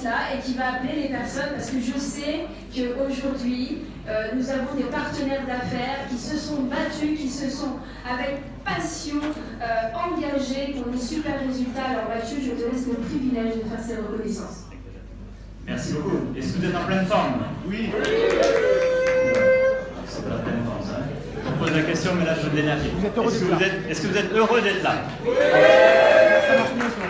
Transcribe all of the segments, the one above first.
place-là et qui va appeler les personnes, parce que je sais qu'aujourd'hui, nous avons des partenaires d'affaires qui se sont battus, qui se sont, avec passion, engagés, qui ont des super résultats. Alors Mathieu, je te laisse le privilège de faire cette reconnaissance. Merci beaucoup. Est-ce que vous êtes en pleine forme? Oui. C'est pas la pleine forme, ça. Je vous pose la question, mais là, je veux de l'énergie. Est-ce que vous êtes heureux d'être là?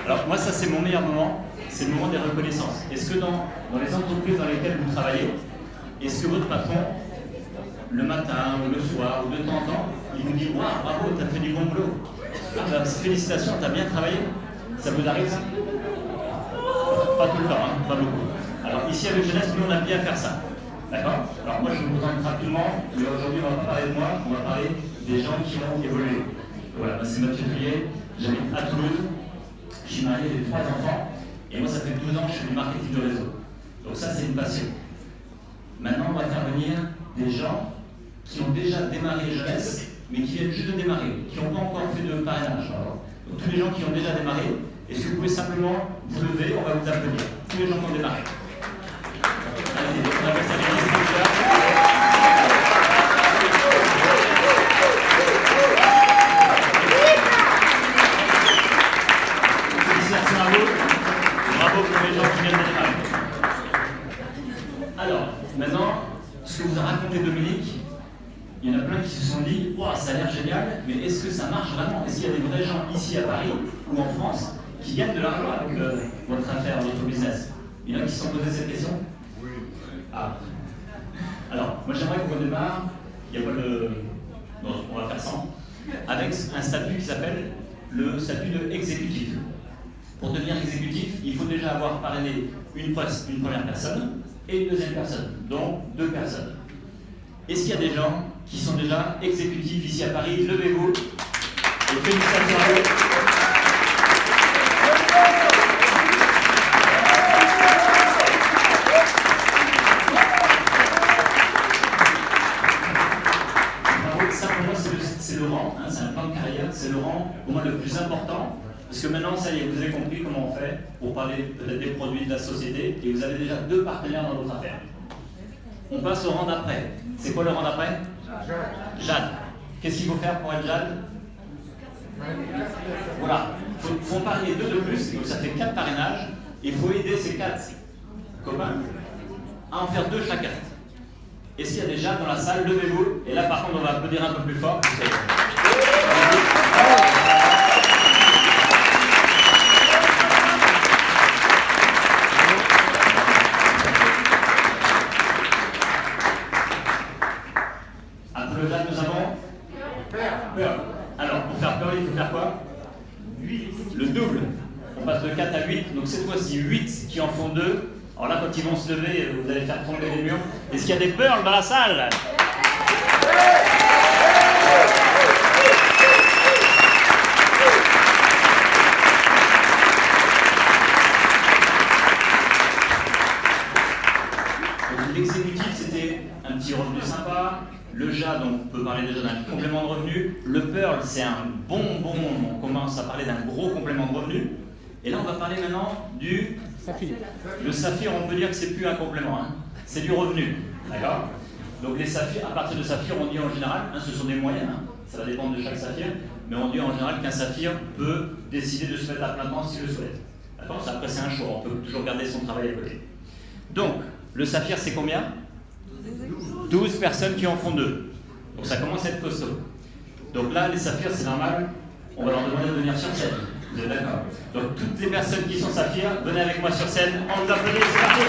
Alors, moi, ça, c'est mon meilleur moment. C'est le moment des reconnaissances. Est-ce que dans les entreprises dans lesquelles vous travaillez, est-ce que votre patron, le matin ou le soir ou de temps en temps, il vous dit « Waouh, bravo, tu as fait du bon boulot. Félicitations, tu as bien travaillé ». Ça vous arrive, ça? Pas tout le temps, hein, pas beaucoup. Alors, ici, avec Jeunesse, nous, on aime bien faire ça. D'accord? Alors, moi, je vous présente rapidement, mais aujourd'hui, on va pas parler de moi, on va parler des gens qui ont évolué. Voilà, moi, c'est Mathieu Trier, j'habite à Toulouse, je suis marié, j'ai 3 enfants, et moi, ça fait 12 ans que je fais du marketing de réseau. Donc, ça, c'est une passion. Maintenant, on va faire venir des gens qui ont déjà démarré Jeunesse, mais qui viennent juste de démarrer, qui n'ont pas encore fait de parrainage. Donc, tous les gens qui ont déjà démarré, est-ce que vous pouvez simplement vous lever, on va vous applaudir. Tous les gens qui ont démarré. Allez, on appelle ça les instructeurs. Félicitations à vous. Bravo pour les gens qui viennent de démarrer. Alors, maintenant, ce que vous a raconté Dominique, il y en a plein qui se sont dit « Wow, ça a l'air génial, mais est-ce que ça marche vraiment? Est-ce qu'il y a des vrais gens ici à Paris ou en France qui gagnent de l'argent avec votre affaire, votre business ?» Il y en a qui se sont posé cette question? Oui. Ah. Alors, moi j'aimerais qu'on redémarre, il n'y a pas de... Non, on va faire sans, avec un statut qui s'appelle le statut de exécutif. Pour devenir exécutif, il faut déjà avoir parrainé une première personne et une deuxième personne, donc 2 personnes. Est-ce qu'il y a des gens qui sont déjà exécutifs ici à Paris? Levez-vous et félicitations à eux. C'est le rang, hein, c'est un plan de carrière, c'est le rang pour moi le plus important, parce que maintenant, ça y est, vous avez compris comment on fait pour parler peut-être des produits de la société, et vous avez déjà 2 partenaires dans votre affaire. On passe au rang d'après. C'est quoi le rang d'après? Jade. Qu'est-ce qu'il faut faire pour être Jade? Voilà, il faut en parrainer 2 de plus, donc ça fait 4 parrainages, et il faut aider ces 4 copains à en faire 2 chacun. Est-ce qu'il y a des Jades dans la salle? Levez-vous. Et là, par contre, on va applaudir un peu plus fort. Après le Jade, nous avons peur. Alors, pour faire peur, il faut faire quoi? 8. Le double. On passe de 4 à 8. Donc cette fois-ci, 8 qui en font 2. Alors là, quand ils vont se lever, vous allez faire trembler les murs. Est-ce qu'il y a des pearls dans la salle? L'exécutif, c'était un petit revenu sympa. Le jade, on peut parler déjà d'un complément de revenu. Le pearl, c'est un bonbon. On commence à parler d'un gros complément de revenu. Et là, on va parler maintenant du saphir. Le saphir, on peut dire que c'est plus un complément, hein. C'est du revenu, d'accord? Donc les saphirs, à partir de saphir, on dit en général, hein, ce sont des moyennes, hein, ça va dépendre de chaque saphir, mais on dit en général qu'un saphir peut décider de se mettre à plein temps s'il le souhaite. D'accord? Après, c'est un choix, on peut toujours garder son travail à côté. Donc, le saphir, c'est combien? 12 personnes qui en font 2. Donc ça commence à être costaud. Donc là, les saphirs, c'est normal, on va leur demander de venir sur scène. Vous êtes d'accord? Donc toutes les personnes qui sont saphirs, venez avec moi sur scène, on vous applaudit, c'est parti!